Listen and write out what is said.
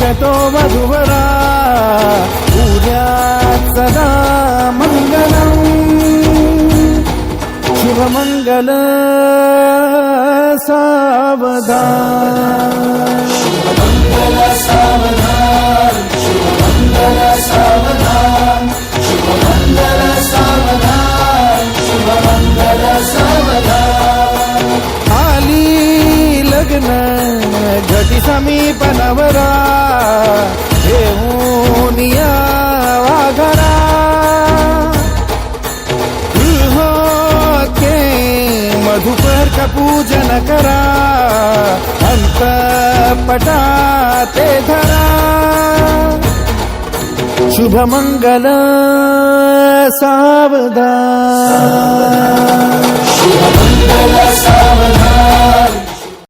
दिसतो वधूवरा उद्यात सदा मंगलम शुभमंगल सावधान शुभमंगल सावधान शुभमंगल सावधान शुभमंगल सावधान शुभमंगल सावधान आली लग्न घटी समीप नवरा घेऊन यावा घरा गृहोके मधुकर का पूजन करा अंतपटाते धरा शुभमंगल सावधान शुभमंगल सावधान